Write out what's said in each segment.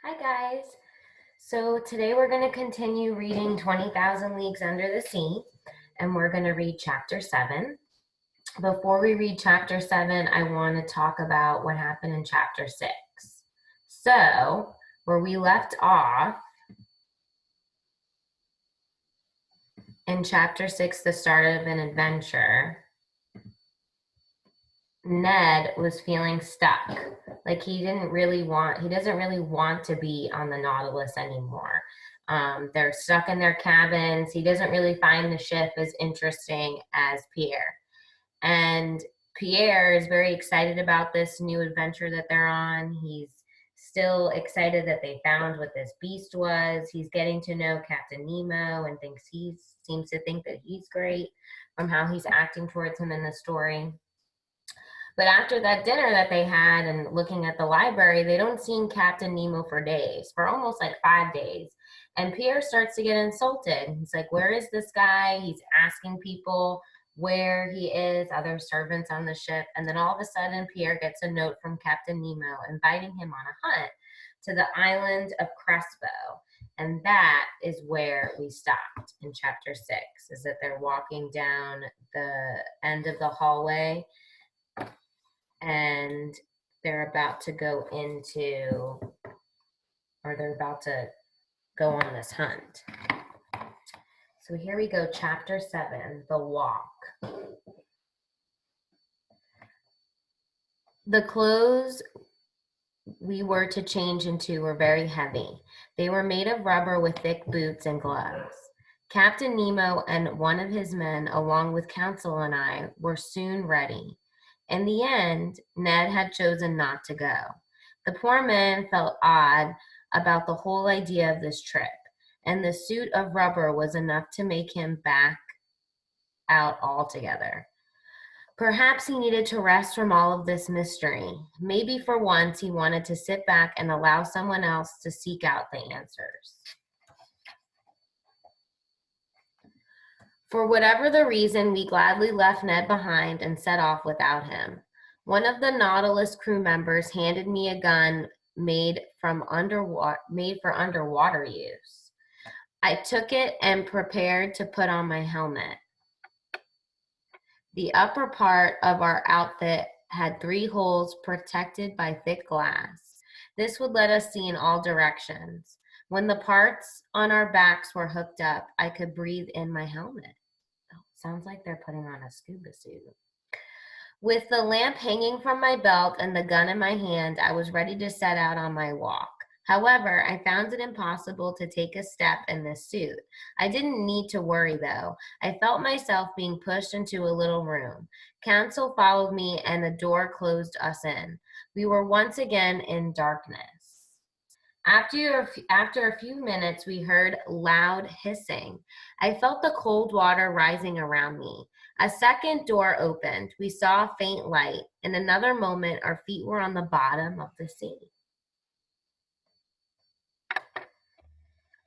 Hi guys. So today we're going to continue reading 20,000 Leagues Under the Sea, and we're going to read chapter 7. Before we read chapter 7, I want to talk about what happened in chapter 6. So, where we left off in chapter 6, the start of an adventure, Ned was feeling stuck. Like he doesn't really want to be on the Nautilus anymore. They're stuck in their cabins. He doesn't really find the ship as interesting as Pierre. And Pierre is very excited about this new adventure that they're on. He's still excited that they found what this beast was. He's getting to know Captain Nemo and seems to think that he's great from how he's acting towards him in the story. But after that dinner that they had and looking at the library, they don't see Captain Nemo for days, for almost like 5 days. And Pierre starts to get insulted. He's like, where is this guy? He's asking people where he is, other servants on the ship. And then all of a sudden, Pierre gets a note from Captain Nemo inviting him on a hunt to the island of Crespo. And that is where we stopped in chapter 6, is that they're walking down the end of the hallway and they're about to go on this hunt. So here we go, chapter 7, the walk. The clothes we were to change into were very heavy. They were made of rubber with thick boots and gloves. Captain Nemo and one of his men, along with Council and I, were soon ready. In the end, Ned had chosen not to go. The poor man felt odd about the whole idea of this trip, and the suit of rubber was enough to make him back out altogether. Perhaps he needed to rest from all of this mystery. Maybe for once he wanted to sit back and allow someone else to seek out the answers. For whatever the reason, we gladly left Ned behind and set off without him. One of the Nautilus crew members handed me a gun made for underwater use. I took it and prepared to put on my helmet. The upper part of our outfit had 3 holes protected by thick glass. This would let us see in all directions. When the parts on our backs were hooked up, I could breathe in my helmet. Oh, sounds like they're putting on a scuba suit. With the lamp hanging from my belt and the gun in my hand, I was ready to set out on my walk. However, I found it impossible to take a step in this suit. I didn't need to worry, though. I felt myself being pushed into a little room. Council followed me, and the door closed us in. We were once again in darkness. After a few minutes, we heard loud hissing. I felt the cold water rising around me. A second door opened. We saw a faint light. In another moment, our feet were on the bottom of the sea.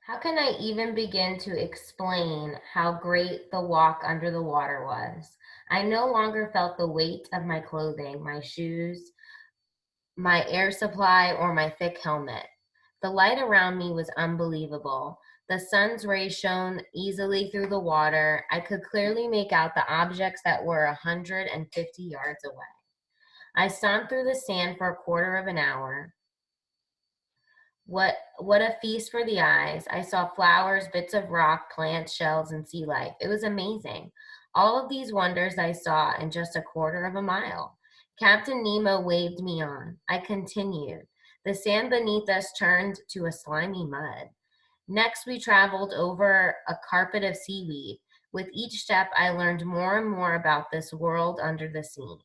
How can I even begin to explain how great the walk under the water was? I no longer felt the weight of my clothing, my shoes, my air supply, or my thick helmet. The light around me was unbelievable. The sun's rays shone easily through the water. I could clearly make out the objects that were 150 yards away. I stomped through the sand for a quarter of an hour. What a feast for the eyes. I saw flowers, bits of rock, plants, shells, and sea life. It was amazing. All of these wonders I saw in just a quarter of a mile. Captain Nemo waved me on. I continued. The sand beneath us turned to a slimy mud. Next, we traveled over a carpet of seaweed. With each step, I learned more and more about this world under the sea.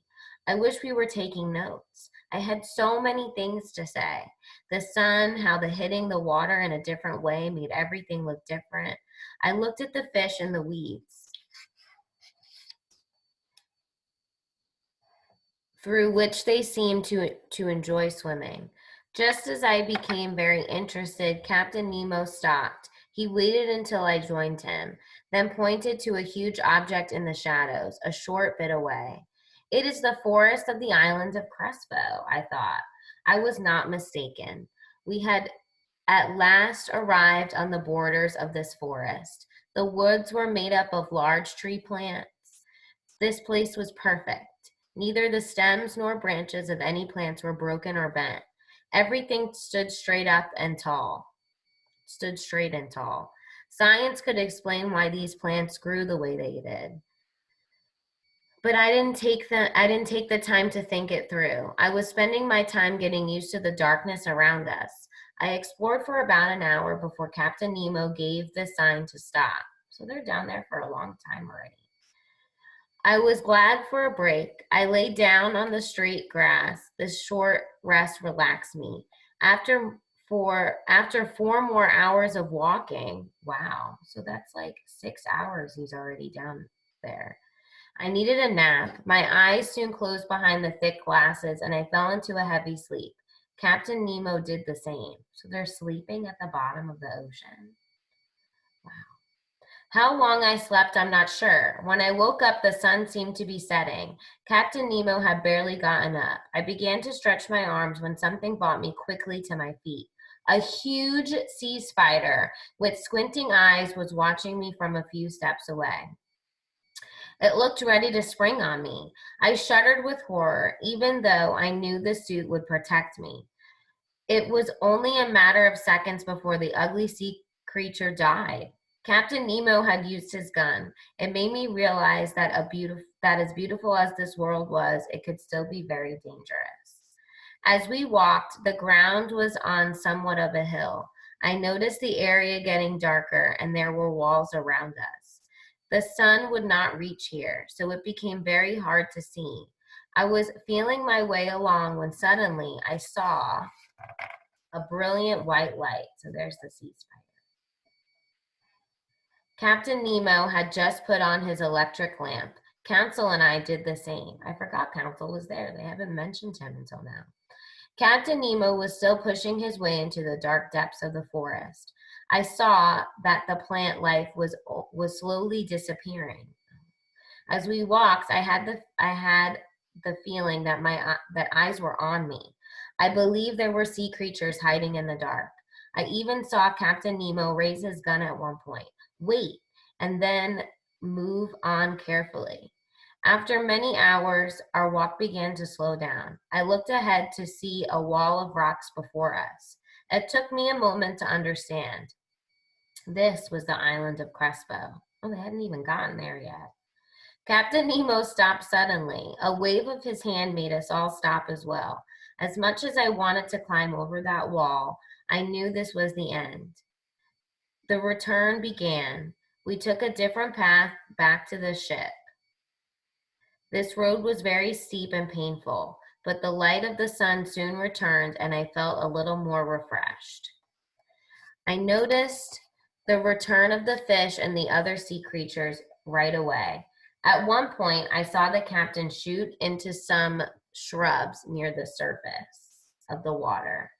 I wish we were taking notes. I had so many things to say. The sun, how the hitting the water in a different way made everything look different. I looked at the fish in the weeds, through which they seemed to enjoy swimming. Just as I became very interested, Captain Nemo stopped. He waited until I joined him, then pointed to a huge object in the shadows, a short bit away. It is the forest of the island of Crespo, I thought. I was not mistaken. We had at last arrived on the borders of this forest. The woods were made up of large tree plants. This place was perfect. Neither the stems nor branches of any plants were broken or bent. Everything stood straight and tall. Science could explain why these plants grew the way they did. But I didn't take the time to think it through. I was spending my time getting used to the darkness around us. I explored for about an hour before Captain Nemo gave the sign to stop. So they're down there for a long time already. I was glad for a break. I lay down on the straight grass. This short rest relaxed me. After 4 more hours of walking, wow, so that's like 6 hours he's already down there. I needed a nap. My eyes soon closed behind the thick glasses and I fell into a heavy sleep. Captain Nemo did the same. So they're sleeping at the bottom of the ocean. Wow. How long I slept, I'm not sure. When I woke up, the sun seemed to be setting. Captain Nemo had barely gotten up. I began to stretch my arms when something brought me quickly to my feet. A huge sea spider with squinting eyes was watching me from a few steps away. It looked ready to spring on me. I shuddered with horror, even though I knew the suit would protect me. It was only a matter of seconds before the ugly sea creature died. Captain Nemo had used his gun. It made me realize that as beautiful as this world was, it could still be very dangerous. As we walked, the ground was on somewhat of a hill. I noticed the area getting darker, and there were walls around us. The sun would not reach here, so it became very hard to see. I was feeling my way along when suddenly I saw a brilliant white light. So there's the sea spider. Captain Nemo had just put on his electric lamp. Council and I did the same. I forgot Council was there. They haven't mentioned him until now. Captain Nemo was still pushing his way into the dark depths of the forest. I saw that the plant life was slowly disappearing. As we walked, I had the feeling that that eyes were on me. I believed there were sea creatures hiding in the dark. I even saw Captain Nemo raise his gun at one point, wait, and then move on carefully. After many hours, our walk began to slow down. I looked ahead to see a wall of rocks before us. It took me a moment to understand. This was the island of Crespo. Oh, they hadn't even gotten there yet. Captain Nemo stopped suddenly. A wave of his hand made us all stop as well. As much as I wanted to climb over that wall, I knew this was the end. The return began. We took a different path back to the ship. This road was very steep and painful, but the light of the sun soon returned and I felt a little more refreshed. I noticed the return of the fish and the other sea creatures right away. At one point, I saw the captain shoot into some shrubs near the surface of the water.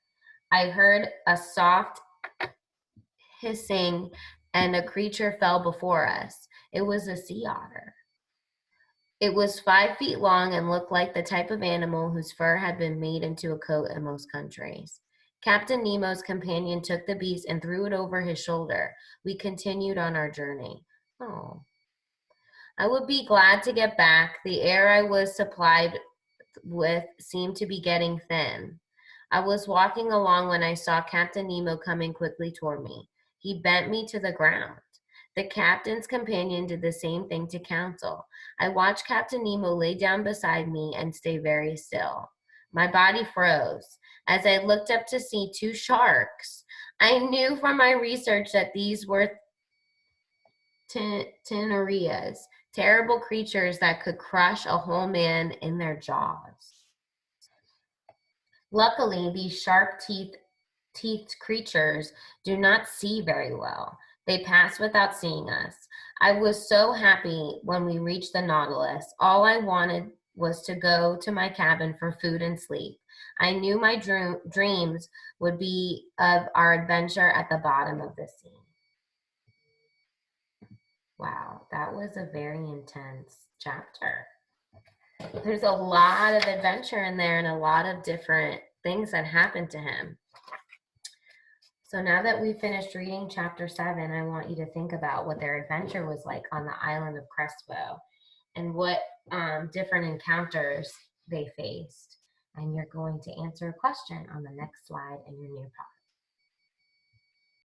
I heard a soft hissing and a creature fell before us. It was a sea otter. It was 5 feet long and looked like the type of animal whose fur had been made into a coat in most countries. Captain Nemo's companion took the beast and threw it over his shoulder. We continued on our journey. Oh, I would be glad to get back. The air I was supplied with seemed to be getting thin. I was walking along when I saw Captain Nemo coming quickly toward me. He bent me to the ground. The captain's companion did the same thing to Council. I watched Captain Nemo lay down beside me and stay very still. My body froze. As I looked up to see 2 sharks, I knew from my research that these were tenorias, terrible creatures that could crush a whole man in their jaws. Luckily, these sharp-teethed creatures do not see very well. They pass without seeing us. I was so happy when we reached the Nautilus. All I wanted was to go to my cabin for food and sleep. I knew my dreams would be of our adventure at the bottom of the sea. Wow, that was a very intense chapter. There's a lot of adventure in there and a lot of different things that happened to him. So now that we finished reading chapter 7, I want you to think about what their adventure was like on the island of Crespo and what different encounters they faced. And you're going to answer a question on the next slide in your new